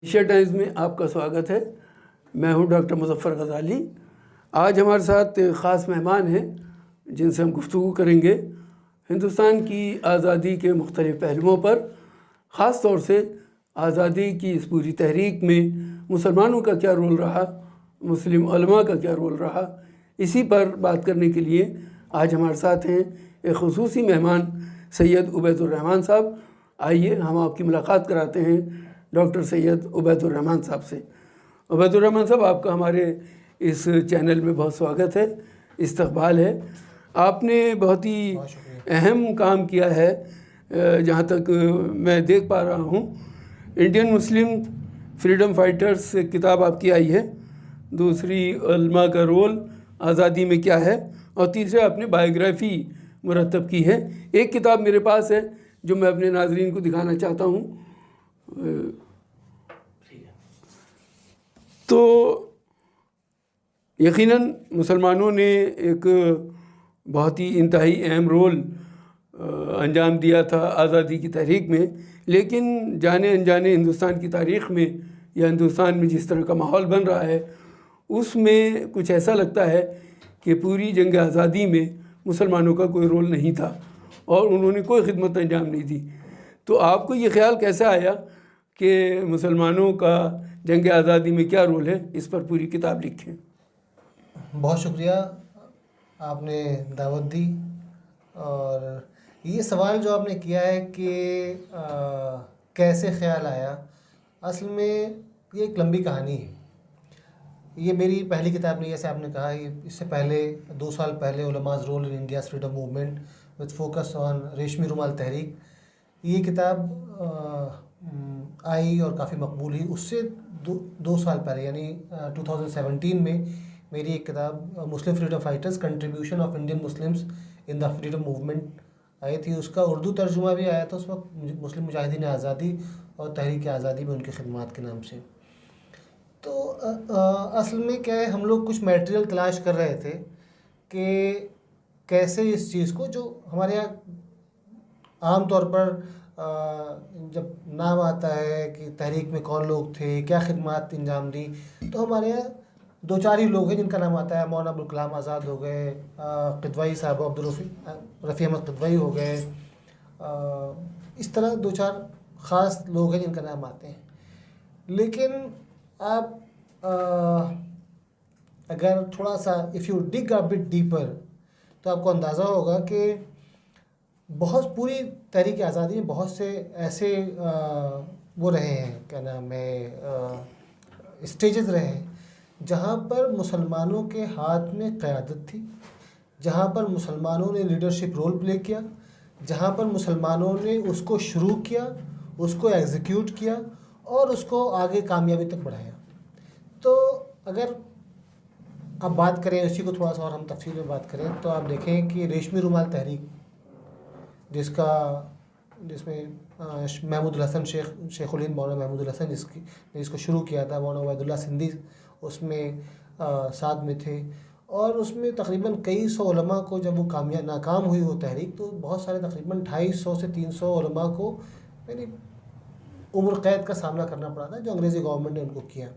Asia times में आपका स्वागत है। मैं हूं डॉक्टर मुज़फ़्फ़र ग़ज़ाली। आज हमारे साथ ख़ास मेहमान हैं जिनसे हम गुफ्तगू करेंगे हिंदुस्तान की आज़ादी के मुख्तलिफ़ पहलुओं पर, ख़ास तौर से आज़ादी की इस पूरी तहरीक में मुसलमानों का क्या रोल रहा, मुस्लिम उलमा का क्या रोल रहा। इसी पर बात करने के लिए आज हमारे साथ हैं एक ख़ुसूसी मेहमान सैयद उबैदुर्रहमान साहब। आइए हम आपकी मुलाकात कराते हैं डॉक्टर सैयद उबैदुर्रहमान साहब से। उबैदुर्रहमान साहब, आपका हमारे इस चैनल में बहुत स्वागत है, इस्तकबाल है। आपने बहुत ही अहम काम किया है, जहाँ तक मैं देख पा रहा हूँ। इंडियन मुस्लिम फ्रीडम फाइटर्स किताब आपकी आई है, दूसरी उलमा का रोल आज़ादी में क्या है, और तीसरा आपने बायोग्राफ़ी मुरतब की है। एक किताब मेरे पास है जो मैं अपने नाज़रीन को दिखाना चाहता हूँ। तो यकीनन मुसलमानों ने एक बहुत ही इंतहाई अहम रोल अंजाम दिया था आज़ादी की तहरीक में, लेकिन जाने अनजाने हिंदुस्तान की तारीख़ में या हिंदुस्तान में जिस तरह का माहौल बन रहा है उसमें कुछ ऐसा लगता है कि पूरी जंग आज़ादी में मुसलमानों का कोई रोल नहीं था और उन्होंने कोई खिदमत अंजाम नहीं दी। तो आपको ये ख्याल कैसे आया कि मुसलमानों का जंग आज़ादी में क्या रोल है, इस पर पूरी किताब लिखें? बहुत शुक्रिया, आपने दावत दी। और ये सवाल जो आपने किया है कि कैसे ख़्याल आया, असल में ये एक लंबी कहानी है। ये मेरी पहली किताब नहीं, जैसे आपने कहा। ये इससे पहले 2 साल पहले उलमाज़ role in India freedom movement with focus on Reshmi Rumal तहरीक, ये किताब आई और काफ़ी मकबूल हुई। उससे 2 साल पहले यानी 2017 में मेरी एक किताब Muslim freedom fighters contribution of Indian Muslims in the freedom movement आई थी। उसका उर्दू तर्जुमा भी आया था उस वक्त, मुस्लिम मुजाहिदीन आज़ादी और तहरीक आज़ादी में उनकी खिदमात के नाम से। तो असल में क्या है, हम लोग कुछ मटेरियल तलाश कर रहे थे कि कैसे इस चीज़ को, जो हमारे यहाँ आम तौर पर जब नाम आता है कि तहरीक में कौन लोग थे, क्या खिदमात अंजाम दी, तो हमारे यहाँ 2-4 ही लोग हैं जिनका नाम आता है। मौलाना अबुल कलाम आज़ाद हो गए, क़िदवाई साहब रफ़ी अहमद क़िदवाई हो गए, इस तरह 2-4 ख़ास लोग हैं जिनका नाम आते हैं। लेकिन आप अगर थोड़ा सा if you dig a bit deeper तो आपको अंदाज़ा होगा कि बहुत पूरी तहरीक आज़ादी में बहुत से ऐसे वो रहे हैं, क्या नाम है, स्टेजेस रहे हैं जहाँ पर मुसलमानों के हाथ में क़यादत थी, जहाँ पर मुसलमानों ने लीडरशिप रोल प्ले किया, जहाँ पर मुसलमानों ने उसको शुरू किया, उसको एग्जीक्यूट किया और उसको आगे कामयाबी तक बढ़ाया। तो अगर आप बात करें इसी को थोड़ा सा और हम तफसील में बात करें तो आप देखें कि रेशमी रुमाल तहरीक, जिसमें महमूदुल हसन शेखुल हिंद मौलाना महमूदुल हसन जिसको शुरू किया था, मौलाना उबैदुल्लाह सिंधी उसमें साथ में थे। और उसमें तकरीबन कई सौ उलमा को, जब वो नाकाम हुई वो तहरीक, तो बहुत सारे तकरीबन 250 से 300 उलमा को यानी उम्र कैद का सामना करना पड़ा था, जो अंग्रेज़ी गवर्नमेंट ने उनको किया।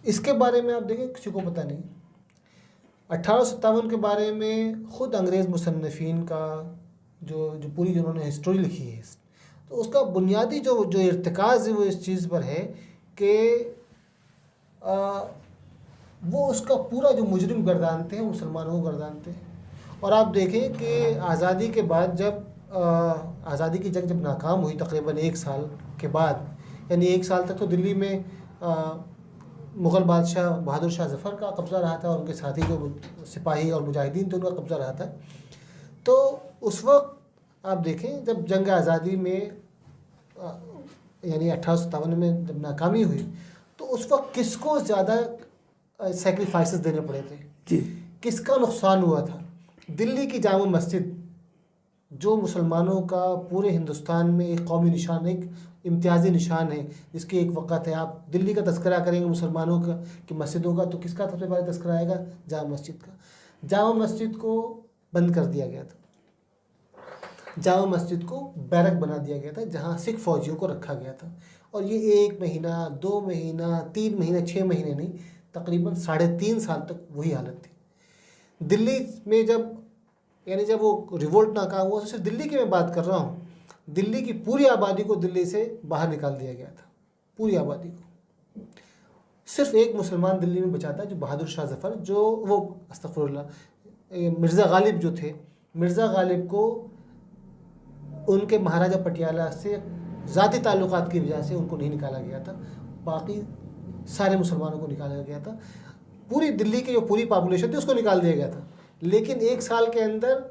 इसके बारे में आप देखें किसी को पता नहीं। 1857 के बारे में ख़ुद अंग्रेज़ मुसन्निफ़ीन का जो पूरी जिन्होंने हिस्ट्री लिखी है, तो उसका बुनियादी जो इर्तिकाज़ है वो इस चीज़ पर है कि वो उसका पूरा जो मुजरिम गर्दानते हैं मुसलमानों को गर्दानते हैं। और आप देखें कि आज़ादी के बाद जब आज़ादी की जंग जब नाकाम हुई तकरीबन 1 साल के बाद, यानी 1 साल तक तो दिल्ली में मुग़ल बादशाह बहादुर शाह ज़फ़र का कब्ज़ा रहा था और उनके साथी जो सिपाही और मुजाहिदीन थे उनका कब्ज़ा रहा था। तो उस वक्त आप देखें जब जंग आज़ादी में यानी 1857 में जब नाकामी हुई, तो उस वक्त किसको ज़्यादा सेक्रीफाइसेस देने पड़े थे जी, किसका नुकसान हुआ था? दिल्ली की जामा मस्जिद, जो मुसलमानों का पूरे हिंदुस्तान में एक कौमी निशान, एक इम्तियाज़ी निशान है, जिसकी एक वक़्त है। आप दिल्ली का तज़किरा करेंगे मुसलमानों का की मस्जिदों का, तो किसका सबसे पहले तज़किरा आएगा? जामा मस्जिद का। जामा मस्जिद को बंद कर दिया गया था। जामा मस्जिद को बैरक बना दिया गया था जहाँ सिख फौजियों को रखा गया था। और ये 1 महीना, 2 महीना, 3 महीने, 6 महीने नहीं, तकरीबन 3.5 साल तक वही हालत थी। दिल्ली में जब वो रिवोल्ट नाकाम हुआ, तो सिर्फ दिल्ली की मैं बात कर रहा हूँ, दिल्ली की पूरी आबादी को दिल्ली से बाहर निकाल दिया गया था, पूरी आबादी को। सिर्फ एक मुसलमान दिल्ली में बचा था, जो बहादुर शाह जफ़र, मिर्ज़ा गालिब जो थे, मिर्ज़ा गालिब को उनके महाराजा पटियाला से ज़ाती ताल्लुकात की वजह से उनको नहीं निकाला गया था, बाकी सारे मुसलमानों को निकाला गया था। पूरी दिल्ली की जो पूरी पॉपुलेशन थी उसको निकाल दिया गया था, लेकिन 1 साल के अंदर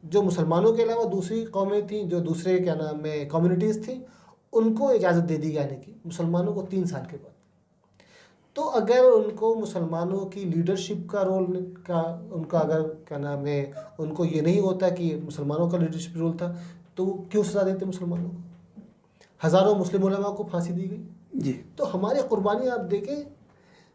जो मुसलमानों के अलावा दूसरी कौमें थीं, जो दूसरे कम्युनिटीज़ थी, उनको इजाज़त दे दी जाने की, मुसलमानों को 3 साल के बाद। तो अगर उनको मुसलमानों की लीडरशिप का रोल का उनका उनको ये नहीं होता कि मुसलमानों का लीडरशिप रोल था, तो क्यों सज़ा देते मुसलमानों को? हज़ारों मुस्लिम उलमा को फांसी दी गई जी। तो हमारी कुर्बानी आप देखें,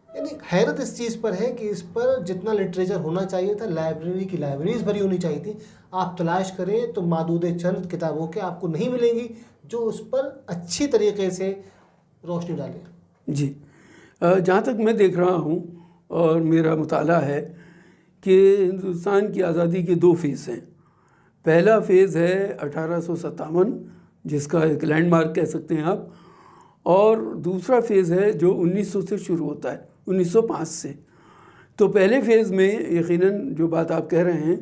यानी हैरत इस चीज़ पर है कि इस पर जितना लिटरेचर होना चाहिए था, लाइब्रेरी की लाइब्रेरीज भरी होनी चाहिए थी। आप तलाश करें तो मादूद चंद किताबों के आपको नहीं मिलेंगी जो उस पर अच्छी तरीके से रोशनी डालें। जी, जहाँ तक मैं देख रहा हूँ और मेरा मुताला है कि हिंदुस्तान की आज़ादी के 2 फेज़ हैं। पहला फेज़ है 1857, जिसका एक लैंडमार्क कह सकते हैं आप, और दूसरा फेज़ है जो 1900 से शुरू होता है, 1905 से। तो पहले फेज़ में यकीनन जो बात आप कह रहे हैं,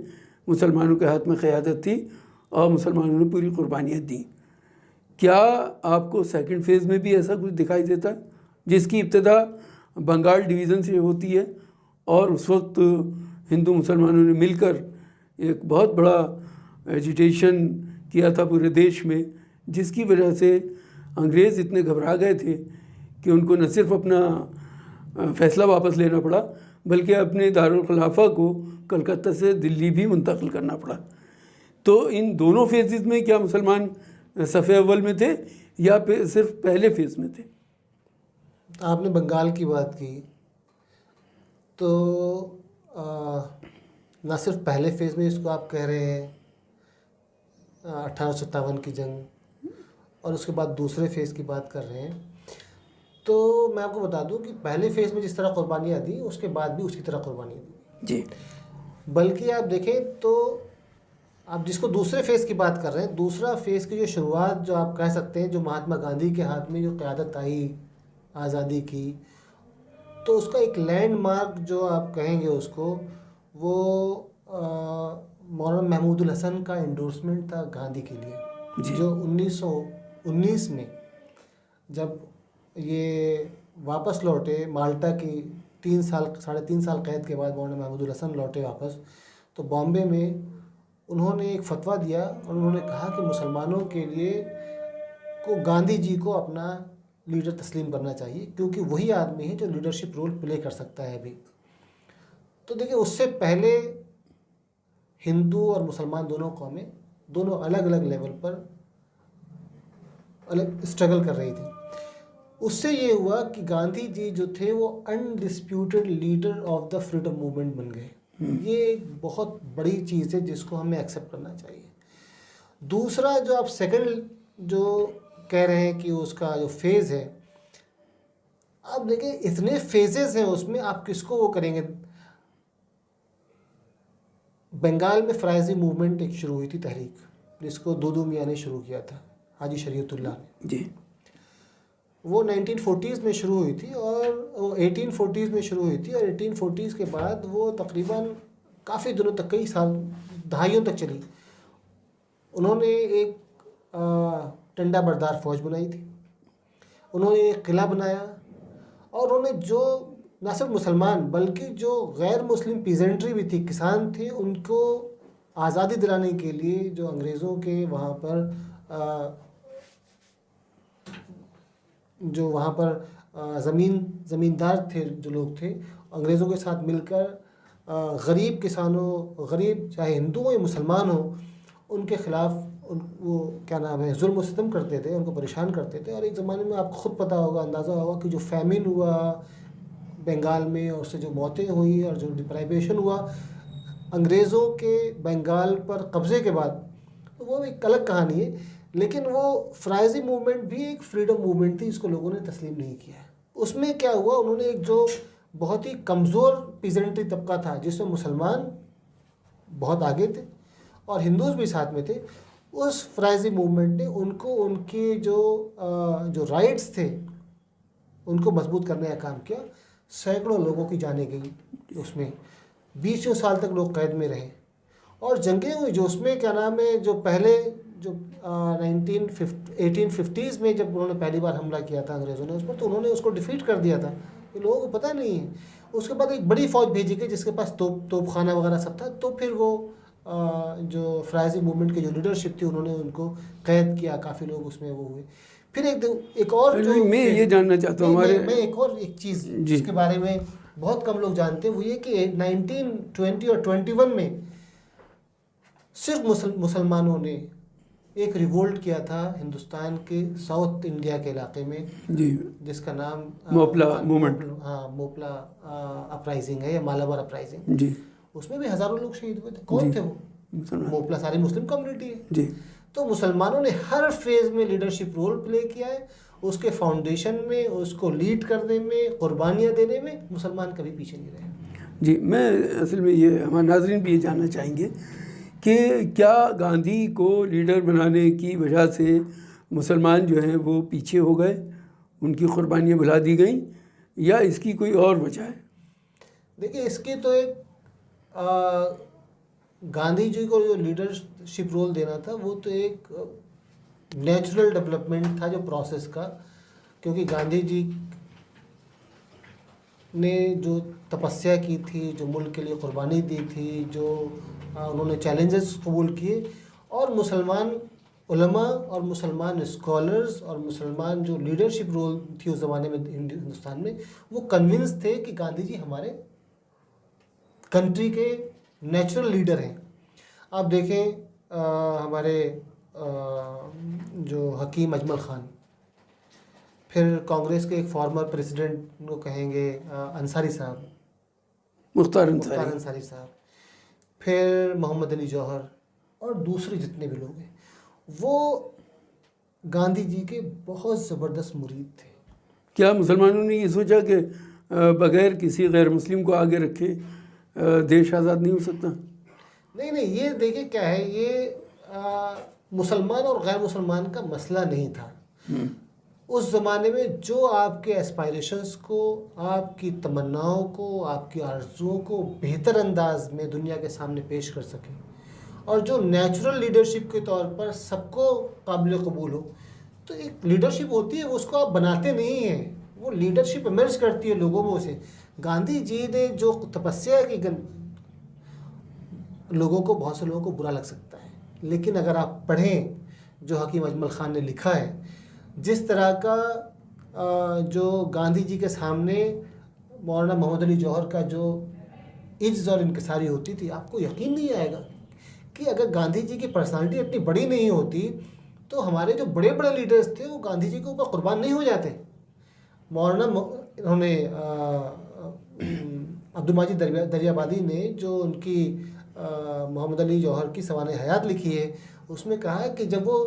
मुसलमानों के हाथ में क़यादत थी और मुसलमानों ने पूरी कुर्बानियाँ दी। क्या आपको सेकंड फेज़ में भी ऐसा कुछ दिखाई देता है, जिसकी इब्तिदा बंगाल डिवीज़न से होती है और उस वक्त हिंदू मुसलमानों ने मिलकर एक बहुत बड़ा एजिटेशन किया था पूरे देश में, जिसकी वजह से अंग्रेज़ इतने घबरा गए थे कि उनको न सिर्फ अपना फ़ैसला वापस लेना पड़ा, बल्कि अपने दारुल खिलाफा को कलकत्ता से दिल्ली भी मुंतकिल करना पड़ा। तो इन दोनों फेजेस में क्या मुसलमान सफ़े अव्वल में थे या सिर्फ पहले फेज़ में थे? आपने बंगाल की बात की, तो ना सिर्फ पहले फेज़ में इसको आप कह रहे हैं 1857 की जंग, और उसके बाद दूसरे फेज़ की बात कर रहे हैं। तो मैं आपको बता दूं कि पहले फेज़ में जिस तरह कुर्बानियाँ दी, उसके बाद भी उसकी तरह कुर्बानियाँ दी जी। बल्कि आप देखें तो आप जिसको दूसरे फेज़ की बात कर रहे हैं, दूसरा फेज़ की जो शुरुआत जो आप कह सकते हैं, जो महात्मा गांधी के हाथ में जो क़यादत आई आज़ादी की, तो उसका एक लैंडमार्क जो आप कहेंगे उसको, वो मौलाना महमूदुल हसन का एंडोर्समेंट था गांधी के लिए, जो 1919 में जब ये वापस लौटे माल्टा की 3.5 साल कैद के बाद, मौलाना महमूदुल हसन लौटे वापस, तो बॉम्बे में उन्होंने एक फतवा दिया और उन्होंने कहा कि मुसलमानों के लिए को गांधी जी को अपना लीडर तस्लीम करना चाहिए, क्योंकि वही आदमी है जो लीडरशिप रोल प्ले कर सकता है अभी। तो देखिए, उससे पहले हिंदू और मुसलमान दोनों कौमें दोनों अलग अलग लेवल पर अलग स्ट्रगल कर रही थी। उससे ये हुआ कि गांधी जी जो थे वो undisputed leader of the freedom movement बन गए। ये एक बहुत बड़ी चीज़ है जिसको हमें एक्सेप्ट करना चाहिए। दूसरा जो आप सेकंड जो कह रहे हैं कि उसका जो फेज़ है, आप देखिए इतने फेजेस हैं उसमें, आप किसको वो करेंगे। बंगाल में फ़राइज़ी मूवमेंट एक शुरू हुई थी तहरीक, जिसको दूदू मियाँ ने शुरू किया था, हाजी शरीयतुल्लाह ने जी। वो 1940s में शुरू हुई थी और वो 1840s में शुरू हुई थी, और 1840s के बाद वो तकरीबन काफ़ी दिनों तक, कई साल, दहाइयों तक चली। उन्होंने एक टंडा बरदार फ़ौज बनाई थी, उन्होंने एक किला बनाया, और उन्होंने जो न सिर्फ मुसलमान बल्कि जो गैर मुस्लिम पीजेंट्री भी थी, किसान थे, उनको आज़ादी दिलाने के लिए जो अंग्रेज़ों के वहाँ पर जो वहाँ पर ज़मींदार थे, जो लोग थे, अंग्रेज़ों के साथ मिलकर गरीब किसानों, गरीब चाहे हिंदू हो या मुसलमान हो, उनके ख़िलाफ़ वो जुल्म सितम करते थे, उनको परेशान करते थे। और एक ज़माने में आपको ख़ुद पता होगा, अंदाज़ा होगा कि जो फैमिन हुआ बंगाल में, और उससे जो मौतें हुई और जो डिप्राइवेशन हुआ अंग्रेज़ों के बंगाल पर कब्ज़े के बाद, तो वो एक अलग कहानी है। लेकिन वो फ़राइज़ी मूवमेंट भी एक फ्रीडम मूवमेंट थी, इसको लोगों ने तस्लीम नहीं किया है। उसमें क्या हुआ, उन्होंने एक जो बहुत ही कमज़ोर पीजेंट्री तबका था, जिसमें मुसलमान बहुत आगे थे और हिंदूज़ भी साथ में थे, उस फ़राइज़ी मूवमेंट ने उनको उनके जो राइट्स थे उनको मजबूत करने का काम किया। सैकड़ों लोगों की जानें गई उसमें, 20 साल तक लोग कैद में रहे और जंगें हुई। जो उसमें क्या नाम है, जो पहले जो 1850s में जब उन्होंने पहली बार हमला किया था अंग्रेज़ों ने उस पर, तो उन्होंने उसको डिफीट कर दिया था, ये लोगों को पता नहीं है। उसके बाद एक बड़ी फ़ौज भेजी गई जिसके पास तोपखाना वगैरह सब था, तो फिर वो जो फ़राइज़ी मूवमेंट की जो लीडरशिप थी उन्होंने उनको कैद किया, काफ़ी लोग उसमें वो हुए। फिर एक और जो मैं ये जानना चाहता हूँ हमारे, मैं एक और एक चीज़ जिसके बारे में बहुत कम लोग जानते हैं, वो ये कि 1920 और 21 में सिर्फ मुसलमानों ने एक रिवोल्ट किया था हिंदुस्तान के साउथ इंडिया के इलाके में जी, जिसका नाम मोपला मूवमेंट, हाँ मोपला अपराइजिंग है या मालाबार अपराइजिंग। जी, उसमें भी हज़ारों लोग शहीद हुए थे। कौन थे वो? मोपला सारी मुस्लिम कम्युनिटी है जी। तो मुसलमानों ने हर फेज़ में लीडरशिप रोल प्ले किया है। उसके फाउंडेशन में, उसको लीड करने में, कुर्बानियाँ देने में मुसलमान कभी पीछे नहीं रहे। जी, मैं असल में ये हमारे नाज़रीन भी ये जानना चाहेंगे कि क्या गांधी को लीडर बनाने की वजह से मुसलमान जो हैं वो पीछे हो गए, उनकी कुर्बानियाँ भुला दी गई, या इसकी कोई और वजह है? देखिए, इसकी तो एक गांधी जी को जो लीडरशिप रोल देना था वो तो एक नेचुरल डेवलपमेंट था जो प्रोसेस का, क्योंकि गांधी जी ने जो तपस्या की थी, जो मुल्क के लिए कुर्बानी दी थी, जो उन्होंने चैलेंजेस कबूल किए, और मुसलमान उलमा और मुसलमान स्कॉलर्स और मुसलमान जो लीडरशिप रोल थी उस ज़माने में हिंदुस्तान में, वो कन्विंस थे कि गांधी जी हमारे कंट्री के नेचुरल लीडर हैं। आप देखें हमारे जो हकीम अजमल ख़ान, फिर कांग्रेस के एक फॉर्मर प्रेसिडेंट को कहेंगे अंसारी साहब, मुख्तार अंसारी साहब, फिर मोहम्मद अली जौहर और दूसरे जितने भी लोग हैं, वो गांधी जी के बहुत ज़बरदस्त मुरीद थे। क्या मुसलमानों ने ये सोचा कि बग़ैर किसी गैर मुस्लिम को आगे रखे देश आज़ाद नहीं हो सकता? नहीं, ये देखिए क्या है, ये मुसलमान और गैर मुसलमान का मसला नहीं था। उस ज़माने में जो आपके एस्पायरेशंस को, आपकी तमन्नाओं को, आपकी आरज़ुओं को बेहतर अंदाज में दुनिया के सामने पेश कर सके और जो नेचुरल लीडरशिप के तौर पर सबको काबिल कबूल हो, तो एक लीडरशिप होती है, उसको आप बनाते नहीं हैं, वो लीडरशिप इमर्ज करती है लोगों में से। गांधी जी ने जो तपस्या की, लोगों को, बहुत से लोगों को बुरा लग सकता है, लेकिन अगर आप पढ़ें जो हकीम अजमल ख़ान ने लिखा है, जिस तरह का जो गांधी जी के सामने मौलाना मोहम्मद अली जौहर का जो इज्ज़ और इनकिसारी होती थी, आपको यकीन नहीं आएगा कि अगर गांधी जी की पर्सनालिटी इतनी बड़ी नहीं होती तो हमारे जो बड़े बड़े लीडर्स थे वो गांधी जी के ऊपर कुर्बान नहीं हो जाते। मौलाना इन्होंने अब्दुल माजिद दरियाबादी ने जो उनकी मोहम्मद अली जौहर की सवाने हयात लिखी है, उसमें कहा है कि जब वो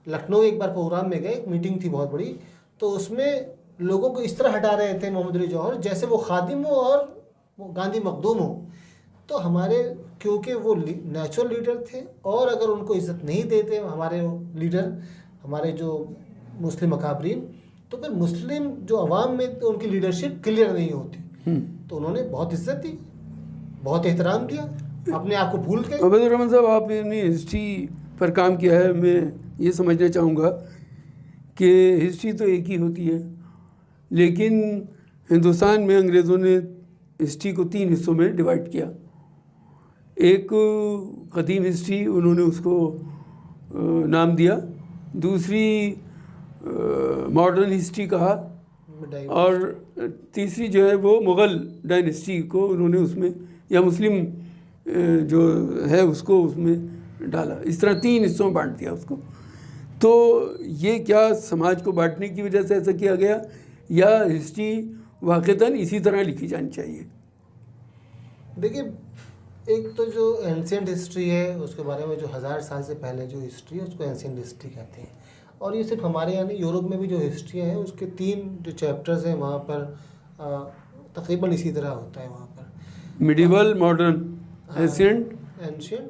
लखनऊ एक बार प्रोग्राम में गए, एक मीटिंग थी बहुत बड़ी, तो उसमें लोगों को इस तरह हटा रहे थे मोहम्मद अली जौहर जैसे वो खादिम हो और वो गांधी मखदूम हो। तो हमारे, क्योंकि वो नेचुरल लीडर थे और अगर उनको इज़्ज़त नहीं देते हमारे लीडर, हमारे जो मुस्लिम अकाबरीन, तो फिर मुस्लिम जो अवाम में तो उनकी लीडरशिप क्लियर नहीं होती। तो उन्होंने बहुत इज़्ज़त दी, बहुत एहतराम दिया, अपने आप को भूल के। अबैदुर रहमान साहब, आपने हिस्ट्री पर काम किया है, मैं ये समझना चाहूँगा कि हिस्ट्री तो एक ही होती है, लेकिन हिंदुस्तान में अंग्रेज़ों ने हिस्ट्री को 3 हिस्सों में डिवाइड किया। एक कदीम हिस्ट्री उन्होंने उसको नाम दिया, दूसरी मॉडर्न हिस्ट्री कहा, और तीसरी जो है वो मुग़ल डायनेस्टी को उन्होंने उसमें, या मुस्लिम जो है उसको उसमें डाला। इस तरह 3 हिस्सों में बांट दिया उसको। तो ये क्या समाज को बांटने की वजह से ऐसा किया गया, या हिस्ट्री वाक़तन इसी तरह लिखी जानी चाहिए? देखिए, एक तो जो एंशियंट हिस्ट्री है उसके बारे में, जो 1000 साल से पहले जो हिस्ट्री है उसको एंशियंट हिस्ट्री कहते हैं। और ये सिर्फ हमारे यहाँ नहीं, यूरोप में भी जो हिस्ट्री है उसके 3 जो चैप्टर्स हैं वहाँ पर तकरीबन इसी तरह होता है वहाँ पर। मिडिवल, मॉडर्न, एंशियंट,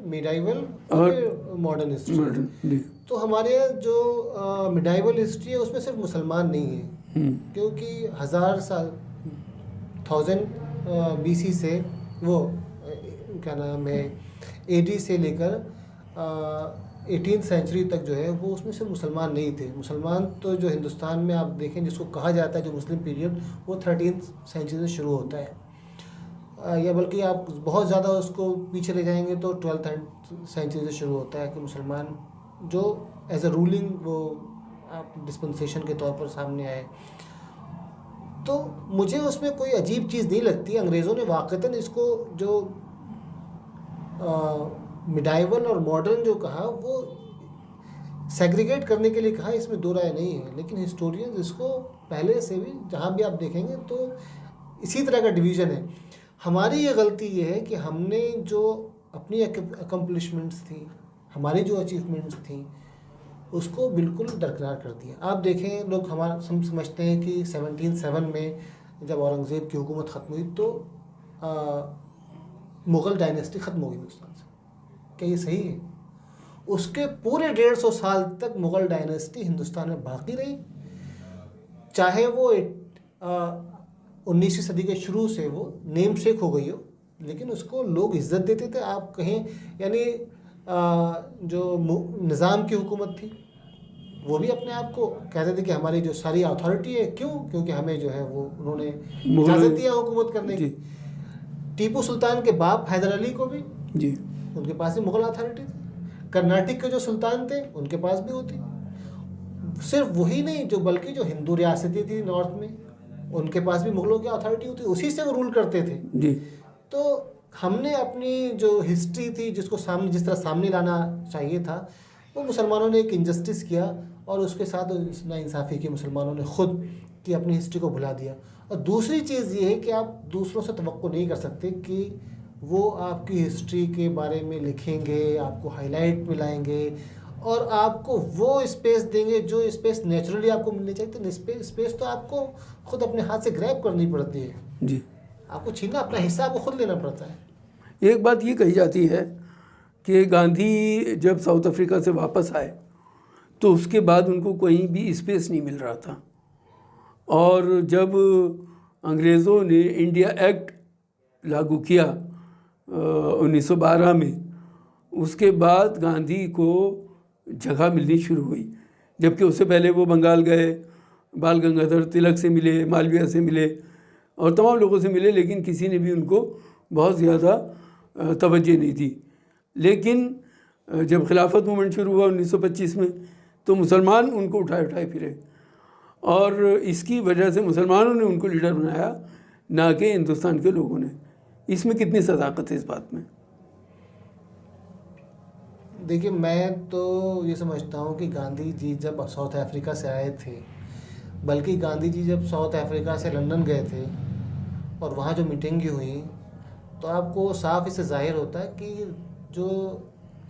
मिडाइवल और मॉडर्न हिस्ट्री। मॉडर्न। तो हमारे यहाँ जो मिडाइवल हिस्ट्री है उसमें सिर्फ मुसलमान नहीं है, क्योंकि 1000 साल 1000 BC से वो क्या नाम है AD से लेकर 18th सेंचुरी तक जो है वो उसमें सिर्फ मुसलमान नहीं थे। मुसलमान तो जो हिंदुस्तान में आप देखें जिसको कहा जाता है जो मुस्लिम पीरियड, वो 13th सेंचुरी से शुरू होता है, या बल्कि आप बहुत ज़्यादा उसको पीछे ले जाएंगे तो 12th सेंचुरी से शुरू होता है कि मुसलमान जो एज अ रूलिंग वो आप डिस्पेंसेशन के तौर पर सामने आए। तो मुझे उसमें कोई अजीब चीज़ नहीं लगती। अंग्रेज़ों ने वाक़तन इसको जो मिडाइवल और मॉडर्न जो कहा वो सेग्रीगेट करने के लिए कहा, इसमें दो राय नहीं है। लेकिन हिस्टोरियंस इसको पहले से भी जहाँ भी आप देखेंगे तो इसी तरह का डिवीज़न है। हमारी ये गलती ये है कि हमने जो अपनी अकम्पलिशमेंट्स थी, हमारी जो अचीवमेंट्स थी, उसको बिल्कुल दरकिनार कर दिया। आप देखें लोग समझते हैं कि 1707 में जब औरंगज़ेब की हुकूमत ख़त्म हुई तो मुग़ल डायनेस्टी ख़त्म हो गई हिंदुस्तान से। क्या ये सही है? उसके पूरे 150 साल तक मुग़ल डायनेस्टी हिंदुस्तान में बाकी रही, चाहे वो 19वीं सदी के शुरू से वो नेम सेक हो गई हो, लेकिन उसको लोग इज़्ज़त देते थे। आप कहें यानी जो निज़ाम की हुकूमत थी वो भी अपने आप को कहते थे कि हमारी जो सारी अथॉरिटी है, क्यों? क्योंकि हमें जो है वो उन्होंने इजाज़त दिया हुकूमत करने की। टीपू सुल्तान के बाप हैदर अली को भी जी उनके पास भी मुग़ल अथॉरिटी थी। कर्नाटक के जो सुल्तान थे उनके पास भी होती। सिर्फ वही नहीं जो बल्कि जो हिंदू रियासतें थी नॉर्थ में, उनके पास भी मुग़लों की अथॉरिटी होती, उसी से वो रूल करते थे जी। तो हमने अपनी जो हिस्ट्री थी जिसको सामने जिस तरह सामने लाना चाहिए था, वो मुसलमानों ने एक इनजस्टिस किया और उसके साथ नाइंसाफ़ी की मुसलमानों ने खुद कि अपनी हिस्ट्री को भुला दिया। और दूसरी चीज़ ये है कि आप दूसरों से तवक्को नहीं कर सकते कि वो आपकी हिस्ट्री के बारे में लिखेंगे, आपको हाईलाइट में लाएंगे और आपको वो स्पेस देंगे जो स्पेस नेचुरली आपको मिलनी चाहिए। तो स्पेस तो आपको खुद अपने हाथ से ग्रैब करनी पड़ती है जी। आपको छीनना, अपना हिस्सा आपको खुद लेना पड़ता है। एक बात ये कही जाती है कि गांधी जब साउथ अफ्रीका से वापस आए तो उसके बाद उनको कहीं भी स्पेस नहीं मिल रहा था, और जब अंग्रेज़ों ने इंडिया एक्ट लागू किया 1912 में, उसके बाद गांधी को जगह मिलनी शुरू हुई। जबकि उससे पहले वो बंगाल गए, बाल गंगाधर तिलक से मिले, मालवीय से मिले और तमाम लोगों से मिले, लेकिन किसी ने भी उनको बहुत ज़्यादा तवज्जो नहीं दी। लेकिन जब खिलाफत मूवमेंट शुरू हुआ 1925 में तो मुसलमान उनको उठाए फिरे, और इसकी वजह से मुसलमानों ने उनको लीडर बनाया, ना कि हिंदुस्तान के लोगों ने। इसमें कितनी सदाकत है इस बात में? देखिए, मैं तो ये समझता हूँ कि गांधी जी जब साउथ अफ्रीका से आए थे, बल्कि गांधी जी जब साउथ अफ्रीका से लंदन गए थे और वहाँ जो मीटिंग हुई, तो आपको साफ इससे ज़ाहिर होता है कि जो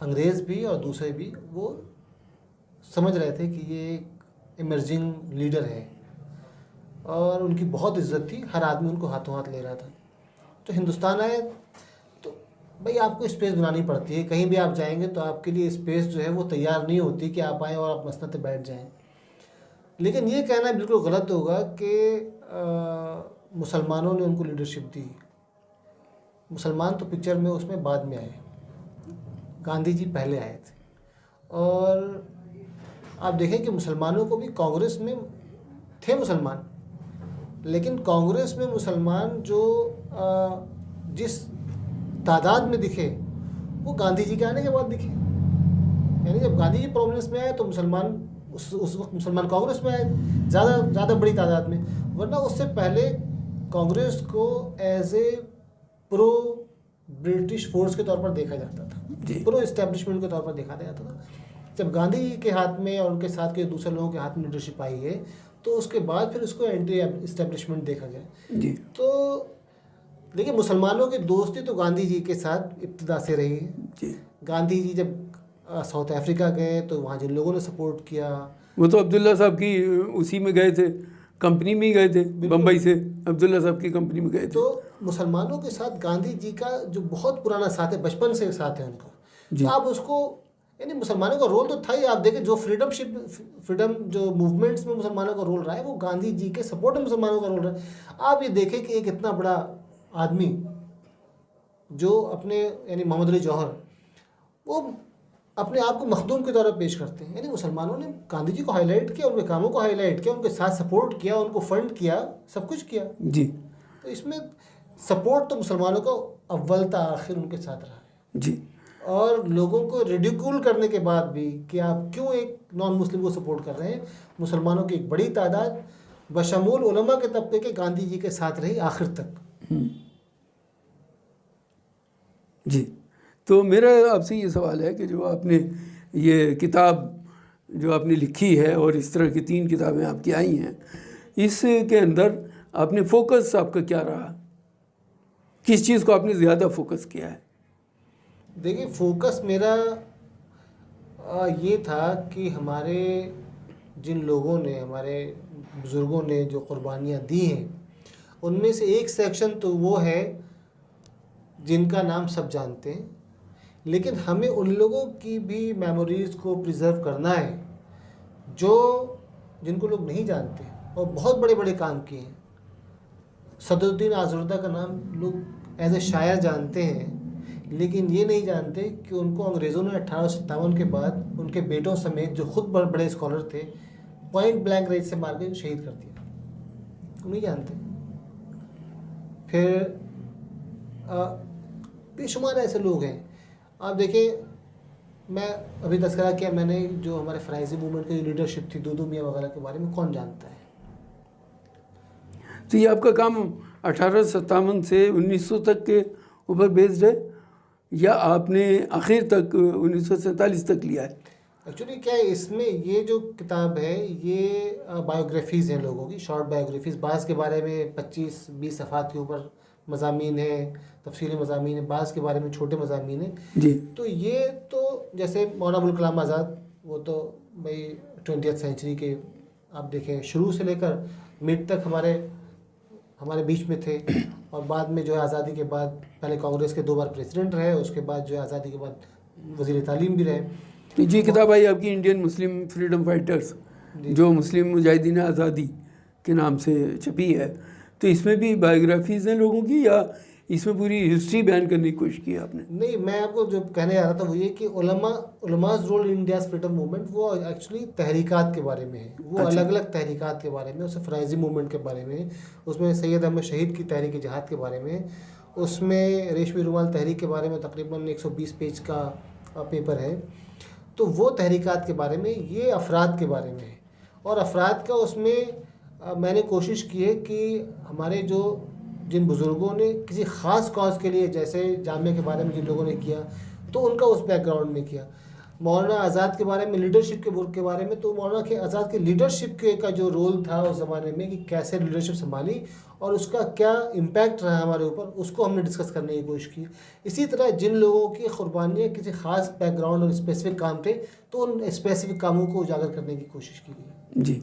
अंग्रेज़ भी और दूसरे भी वो समझ रहे थे कि ये एक इमर्जिंग लीडर है और उनकी बहुत इज्जत थी, हर आदमी उनको हाथों हाथ ले रहा था। तो हिंदुस्तान आए तो भाई आपको स्पेस बनानी पड़ती है। कहीं भी आप जाएंगे तो आपके लिए स्पेस जो है वो तैयार नहीं होती कि आप आएँ और आप मसनद पे बैठ जाएं। लेकिन ये कहना बिल्कुल गलत होगा कि मुसलमानों ने उनको लीडरशिप दी। मुसलमान तो पिक्चर में उसमें बाद में आए, गांधी जी पहले आए थे। और आप देखें कि मुसलमानों को भी कांग्रेस में थे मुसलमान, लेकिन कांग्रेस में मुसलमान जो जिस तादाद में दिखे वो गांधी जी के आने के बाद दिखे। यानी जब गांधी जी प्रोमिनेंस में आए तो मुसलमान उस वक्त मुसलमान कांग्रेस में आए ज़्यादा बड़ी तादाद में, वरना उससे पहले कांग्रेस को as a pro British force के तौर पर देखा जाता था, प्रो इस्टेब्लिशमेंट के तौर पर देखा जाता था। जब गांधी जी के हाथ में और उनके साथ के दूसरे लोगों के हाथ में लीडरशिप आई है तो उसके बाद फिर उसको एंटी इस्टेब्लिशमेंट देखा गया जी। तो देखिए, मुसलमानों की दोस्ती तो गांधी जी के साथ इब्तिदा से रही है। जी, गांधी जी जब साउथ अफ्रीका गए तो वहाँ जिन लोगों ने सपोर्ट किया, वो तो अब्दुल्ला साहब की उसी में गए थे, कंपनी में ही गए थे, बम्बई से अब्दुल्ला साहब की कंपनी में गए थे। तो मुसलमानों के साथ गांधी जी का जो बहुत पुराना साथ है, बचपन से साथ है उनका, जी। तो आप उसको, यानी मुसलमानों का रोल तो था ही। आप देखें जो फ्रीडम जो मूवमेंट्स में मुसलमानों का रोल रहा है, वो गांधी जी के सपोर्ट में मुसलमानों का रोल रहा है। आप ये देखें कि एक इतना बड़ा आदमी जो अपने, यानी मोहम्मद अली जौहर, वो अपने आप को मखदूम के तौर पर पेश करते हैं। यानी मुसलमानों ने गांधी जी को हाईलाइट किया, उनके कामों को हाईलाइट किया, उनके साथ सपोर्ट किया, उनको फंड किया, सब कुछ किया। जी तो इसमें सपोर्ट तो मुसलमानों का अव्वल ता आखिर उनके साथ रहा है। जी। और लोगों को रिडिक्यूल करने के बाद भी कि आप क्यों एक नॉन मुस्लिम को सपोर्ट कर रहे हैं, मुसलमानों की एक बड़ी तादाद बशमूल उलमा के तबके के गांधी जी के साथ रही आखिर तक। जी, तो मेरा आपसे ये सवाल है कि जो आपने ये किताब जो आपने लिखी है और इस तरह की 3 किताबें आपकी आई हैं, इसके अंदर आपने फोकस आपका क्या रहा, किस चीज़ को आपने ज़्यादा फोकस किया है? देखिए, फोकस मेरा ये था कि हमारे जिन लोगों ने, हमारे बुज़ुर्गों ने जो कुर्बानियाँ दी हैं, उनमें से एक सेक्शन तो वो है जिनका नाम सब जानते हैं, लेकिन हमें उन लोगों की भी मेमोरीज़ को प्रिजर्व करना है जो जिनको लोग नहीं जानते और बहुत बड़े बड़े काम किए हैं। सदरुद्दीन आज़रुद्दा का नाम लोग एज ए शायर जानते हैं, लेकिन ये नहीं जानते कि उनको अंग्रेज़ों ने 1857 के बाद उनके बेटों समेत, जो खुद बड़े स्कॉलर थे, पॉइंट ब्लैंक रेंज से मार के शहीद कर दिया। वो नहीं जानते। फिर बेशुमार ऐसे लोग हैं। आप देखें, मैं अभी तस्करा किया मैंने, जो हमारे फ़राइज़ी मूवमेंट की लीडरशिप थी, दूदू मियाँ वगैरह के बारे में कौन जानता है। तो ये आपका काम 1857 से 1900 तक के ऊपर बेस्ड है या आपने आखिर तक 1947 तक लिया है? एक्चुअली क्या है, इसमें ये जो किताब है ये बायोग्राफीज़ हैं लोगों की, शॉर्ट बायोग्राफीज़। बाज़ के बारे में 25-20 सफ़ात के ऊपर मज़ामीन है, तफसीली मज़ामीन है, बाज़ के बारे में छोटे मज़ामीन हैं। जी। तो ये तो जैसे मौलाना अबुल कलाम आज़ाद, वो तो भाई 20th सेंचुरी के आप देखें शुरू से लेकर मिड तक हमारे बीच में थे, और बाद में जो है आज़ादी के बाद पहले कांग्रेस के 2 बार प्रेसिडेंट रहे, उसके बाद जो है आज़ादी के बाद वज़ीर तालीम भी रहे। तो ये किताब आई आपकी इंडियन मुस्लिम फ्रीडम फाइटर्स, जो मुस्लिम मुजाहिदीन आज़ादी के नाम से छपी है। तो इसमें भी बायोग्राफीज़ हैं लोगों की या इसमें पूरी हिस्ट्री बयान करने की कोशिश की है आपने? नहीं, मैं आपको जो कहने जा रहा था वो ये कि उलमाज़ role in India's freedom movement, वो एक्चुअली तहरीकात के बारे में है। वो अलग अलग तहरीकात के बारे में, उसमें फ़राइज़ी मूवमेंट के बारे में, उसमें सैयद अहमद शहीद की तहरीक जिहाद के बारे में, उसमें रेशमी रुमाल तहरीक के बारे में तकरीबन 120 पेज का पेपर है। तो वो तहरीकात के बारे में, ये अफराद के बारे में है। और अफराद का उसमें मैंने कोशिश की है कि हमारे जिन बुज़ुर्गों ने किसी ख़ास कॉज के लिए, जैसे जामिया के बारे में जिन लोगों ने किया, तो उनका उस बैकग्राउंड में किया। मौलाना आज़ाद के बारे में, लीडरशिप के बारे में, तो मौलाना के आज़ाद के लीडरशिप का जो रोल था उस ज़माने में, कि कैसे लीडरशिप संभाली और उसका क्या इम्पैक्ट रहा हमारे ऊपर, उसको हमने डिस्कस करने की कोशिश की। इसी तरह जिन लोगों की कुर्बानियाँ किसी ख़ास बैकग्राउंड और स्पेसिफिक काम थे, तो उन स्पेसिफिक कामों को उजागर करने की कोशिश की गई। जी,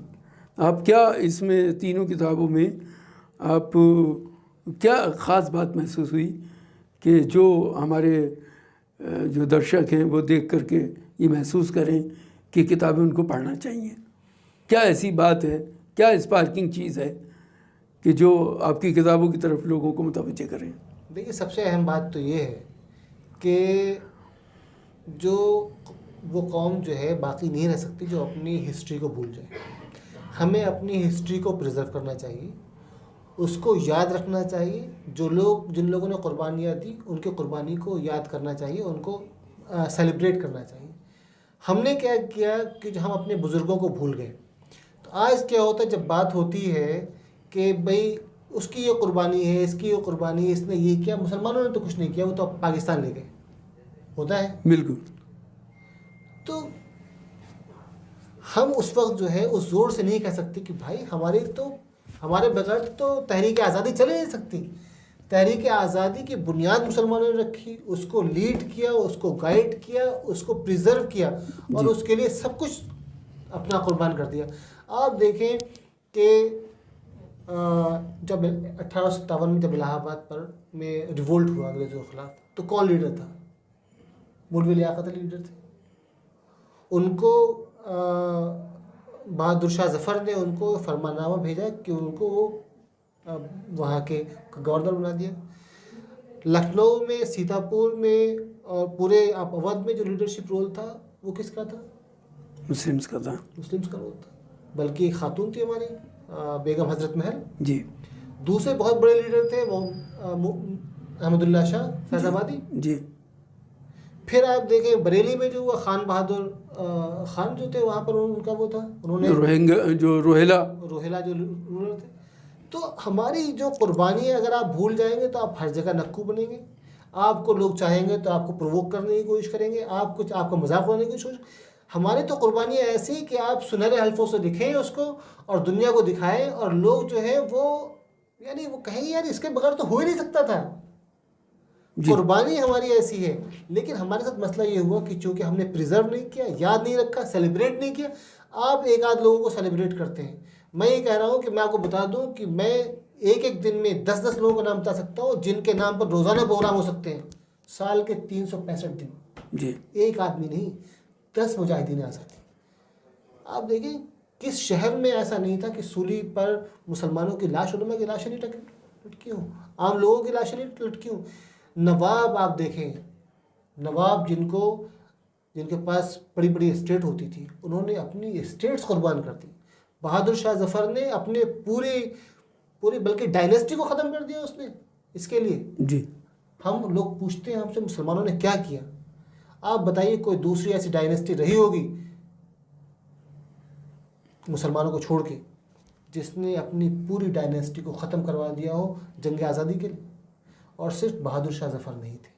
आप क्या इसमें तीनों किताबों में आप क्या ख़ास बात महसूस हुई कि जो हमारे जो दर्शक हैं वो देख करके ये महसूस करें कि किताबें उनको पढ़ना चाहिए? क्या ऐसी बात है, क्या स्पार्किंग चीज़ है कि जो आपकी किताबों की तरफ लोगों को मुतवज्जे करें? देखिए, सबसे अहम बात तो ये है कि जो वो कौम जो है बाकी नहीं रह सकती जो अपनी हिस्ट्री को भूल जाए। हमें अपनी हिस्ट्री को प्रिजर्व करना चाहिए, उसको याद रखना चाहिए। जिन लोगों ने कुर्बानियाँ दी, उनकी कुर्बानी को याद करना चाहिए, उनको सेलिब्रेट करना चाहिए। हमने क्या किया कि हम अपने बुज़ुर्गों को भूल गए। तो आज क्या होता है, जब बात होती है कि भाई उसकी ये कुर्बानी है, इसकी ये कुर्बानी है, इसने ये किया, मुसलमानों ने तो कुछ नहीं किया, वो तो पाकिस्तान ले गए, होता है। बिल्कुल। तो हम उस वक्त जो है उस जोर से नहीं कह सकते कि भाई हमारे बगैर तो तहरीक आज़ादी चल नहीं सकती। तहरीक आज़ादी की बुनियाद मुसलमानों ने रखी, उसको लीड किया, उसको गाइड किया, उसको प्रिजर्व किया और उसके लिए सब कुछ अपना कुर्बान कर दिया। आप देखें कि जब 1857 में जब इलाहाबाद पर में रिवोल्ट हुआ अंग्रेज़ों के खिलाफ, तो कौन लीडर था? मौलवी लियाकत अली लीडर थे। उनको बहादुर शाह जफ़र ने उनको फरमानामा भेजा कि उनको वहाँ के गवर्नर बना दिया। लखनऊ में, सीतापुर में और पूरे आप अवध में जो लीडरशिप रोल था वो किसका था? मुस्लिम्स का था। मुस्लिम्स का रोल था। बल्कि एक खातून थी हमारी बेगम हजरत महल जी। दूसरे बहुत बड़े लीडर थे वो अहमदुल्ला शाह फैजाबादी जी। फिर आप देखें बरेली में जो हुआ खान बहादुर खान जो थे वहाँ पर उनका वो था, उन्होंने रोहेला जो रूलर थे। तो हमारी जो कुर्बानी है अगर आप भूल जाएंगे तो आप हर जगह नक्कू बनेंगे। आपको लोग चाहेंगे तो आपको प्रोवोक करने की कोशिश करेंगे, आपका मजाक उड़ाने की कोशिश। हमारी तो कुर्बानी ऐसी कि आप सुनहरे हल्फों से लिखें उसको और दुनिया को दिखाएं और लोग जो है वो यानी वो कहेंगे यार इसके बगैर तो हो ही नहीं सकता था। कुर्बानी हमारी ऐसी है। लेकिन हमारे साथ मसला ये हुआ कि चूंकि हमने प्रिजर्व नहीं किया, याद नहीं रखा, सेलिब्रेट नहीं किया। आप एक आध लोगों को सेलिब्रेट करते हैं। मैं ये कह रहा हूँ कि मैं आपको बता दूँ कि मैं एक दिन में 10-10 लोगों का नाम बता सकता हूँ जिनके नाम पर रोज़ाना प्रोग्राम हो सकते हैं। साल के 365 दिन जी। एक आदमी नहीं, 10 मुजाहिदीन आ सकते। आप देखें किस शहर में ऐसा नहीं था कि सूली पर मुसलमानों की लाश, उलमा की लाशें नहीं लटकी हूँ, आम लोगों की लाशें नहीं लटकी हूँ। नवाब आप देखें, नवाब जिनके पास बड़ी बड़ी एस्टेट होती थी, उन्होंने अपनी एस्टेट्स कुर्बान कर दी। बहादुर शाह जफ़र ने अपने पूरी बल्कि डायनेस्टी को ख़त्म कर दिया उसने इसके लिए। जी। हम लोग पूछते हैं हमसे मुसलमानों ने क्या किया? आप बताइए कोई दूसरी ऐसी डायनेस्टी रही होगी मुसलमानों को छोड़ के जिसने अपनी पूरी डायनेस्टी को ख़त्म करवा दिया हो जंग आज़ादी के लिए? और सिर्फ बहादुर शाह जफ़र नहीं थे।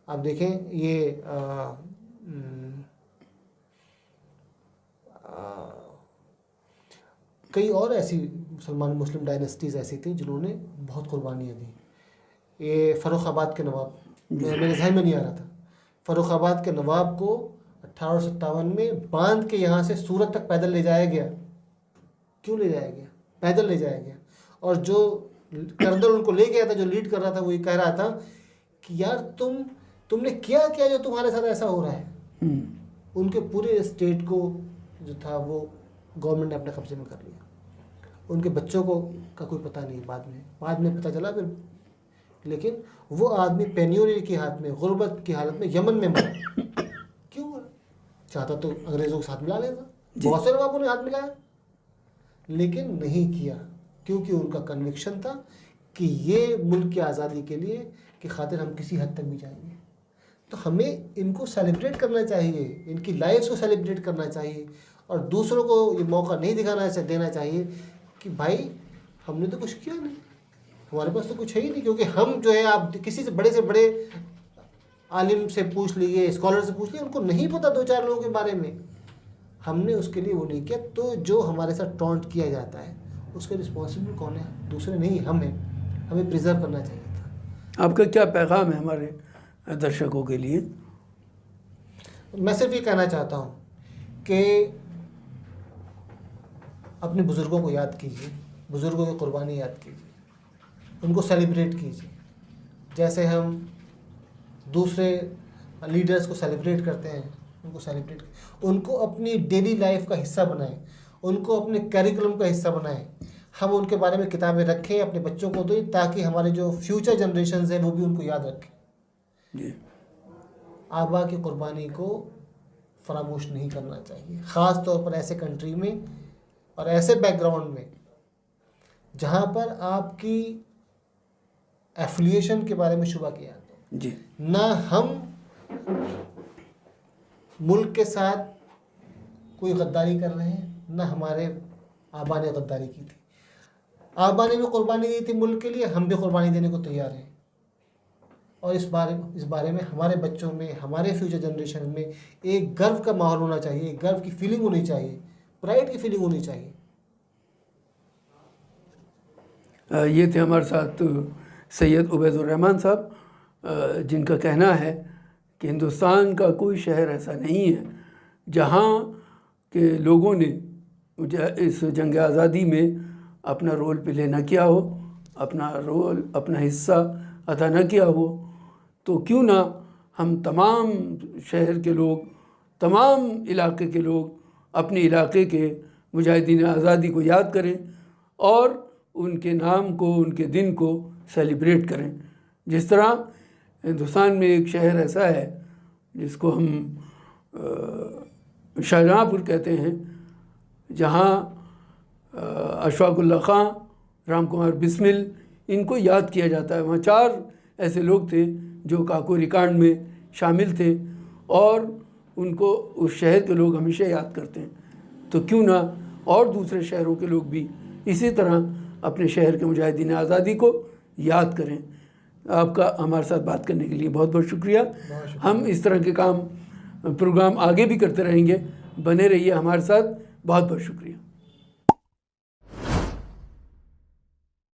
आप देखें ये कई और ऐसी मुस्लिम डायनेस्टीज़ ऐसी थी जिन्होंने बहुत कुर्बानियाँ दी। ये फ़र्रुखाबाद के नवाब, मेरे जहन में नहीं आ रहा था, फ़र्रुखाबाद के नवाब को 1857 में बांध के यहाँ से सूरत तक पैदल ले जाया गया। क्यों ले जाया गया? पैदल ले जाया गया। और जो कर्नल उनको ले गया था, जो लीड कर रहा था, वो ये कह रहा था कि यार तुमने क्या किया जो तुम्हारे साथ ऐसा हो रहा है? उनके पूरे स्टेट को जो था वो गवर्नमेंट ने अपने कब्जे में कर लिया। उनके बच्चों को का कोई पता नहीं, बाद में पता चला फिर। लेकिन वो आदमी पेन्योरी के हाथ में, गुर्बत की हालत में यमन में मरा। क्यों मरा? चाहता तो अंग्रेज़ों के साथ मिला लेता, बहुत से नवाबों ने हाथ मिलाया, लेकिन नहीं किया क्योंकि उनका कन्विक्शन था कि ये मुल्क की आज़ादी के लिए कि खातिर हम किसी हद तक भी जाएंगे। तो हमें इनको सेलिब्रेट करना चाहिए, इनकी लाइफ्स को सेलिब्रेट करना चाहिए और दूसरों को ये मौका नहीं देना चाहिए कि भाई हमने तो कुछ किया नहीं, हमारे पास तो कुछ है ही नहीं। क्योंकि हम जो है, आप किसी से बड़े आलिम से पूछ लीजिए, स्कॉलर से पूछ लीजिए, उनको नहीं पता 2-4 लोगों के बारे में। हमने उसके लिए वो नहीं किया। तो जो हमारे साथ टॉन्ट किया जाता है उसके रिस्पॉन्सिबल कौन है? दूसरे नहीं, हम हैं। हमें प्रिजर्व करना चाहिए था। आपका क्या पैगाम है हमारे दर्शकों के लिए? मैं सिर्फ ये कहना चाहता हूँ कि अपने बुज़ुर्गों को याद कीजिए, बुज़ुर्गों की कुर्बानी याद कीजिए, उनको सेलिब्रेट कीजिए जैसे हम दूसरे लीडर्स को सेलिब्रेट करते हैं। उनको अपनी डेली लाइफ का हिस्सा बनाएं, उनको अपने करिकुलम का हिस्सा बनाएं। हम उनके बारे में किताबें रखें, अपने बच्चों को दें ताकि हमारे जो फ्यूचर जनरेशन्स हैं वो भी उनको याद रखें। आबा की कुर्बानी को फरामोश नहीं करना चाहिए, ख़ास तौर पर ऐसे कंट्री में और ऐसे बैकग्राउंड में जहाँ पर आपकी एफिलिएशन के बारे में शुबा किया जाता है। ना हम मुल्क के साथ कोई गद्दारी कर रहे हैं, ना हमारे आबा ने गद्दारी की थी। आबा ने भी कुर्बानी दी थी मुल्क के लिए, हम भी कुर्बानी देने को तैयार हैं। और इस बारे में हमारे बच्चों में, हमारे फ्यूचर जनरेशन में एक गर्व का माहौल होना चाहिए, एक गर्व की फीलिंग होनी चाहिए, प्राइड की फीलिंग होनी चाहिए। ये थे हमारे साथ सैयद उबैदुर्रहमान साहब, जिनका कहना है कि हिंदुस्तान का कोई शहर ऐसा नहीं है जहाँ के लोगों ने इस जंग आज़ादी में अपना रोल प्ले न किया हो, अपना हिस्सा अदा न किया हो। तो क्यों ना हम तमाम शहर के लोग, तमाम इलाके के लोग अपने इलाके के मुजाहिदीन आज़ादी को याद करें और उनके नाम को, उनके दिन को सेलिब्रेट करें। जिस तरह हिंदुस्तान में एक शहर ऐसा है जिसको हम शाहजहाँपुर कहते हैं, जहाँ अशफाकुल्ला खां, राम कुमार बिस्मिल, इनको याद किया जाता है। वहाँ 4 ऐसे लोग थे जो काकोरी कांड में शामिल थे और उनको उस शहर के लोग हमेशा याद करते हैं। तो क्यों ना और दूसरे शहरों के लोग भी इसी तरह अपने शहर के मुजाहिदीन आज़ादी को याद करें। आपका हमारे साथ बात करने के लिए बहुत बहुत शुक्रिया। हम इस तरह के प्रोग्राम आगे भी करते रहेंगे। बने रहिए हमारे साथ। बहुत बहुत शुक्रिया।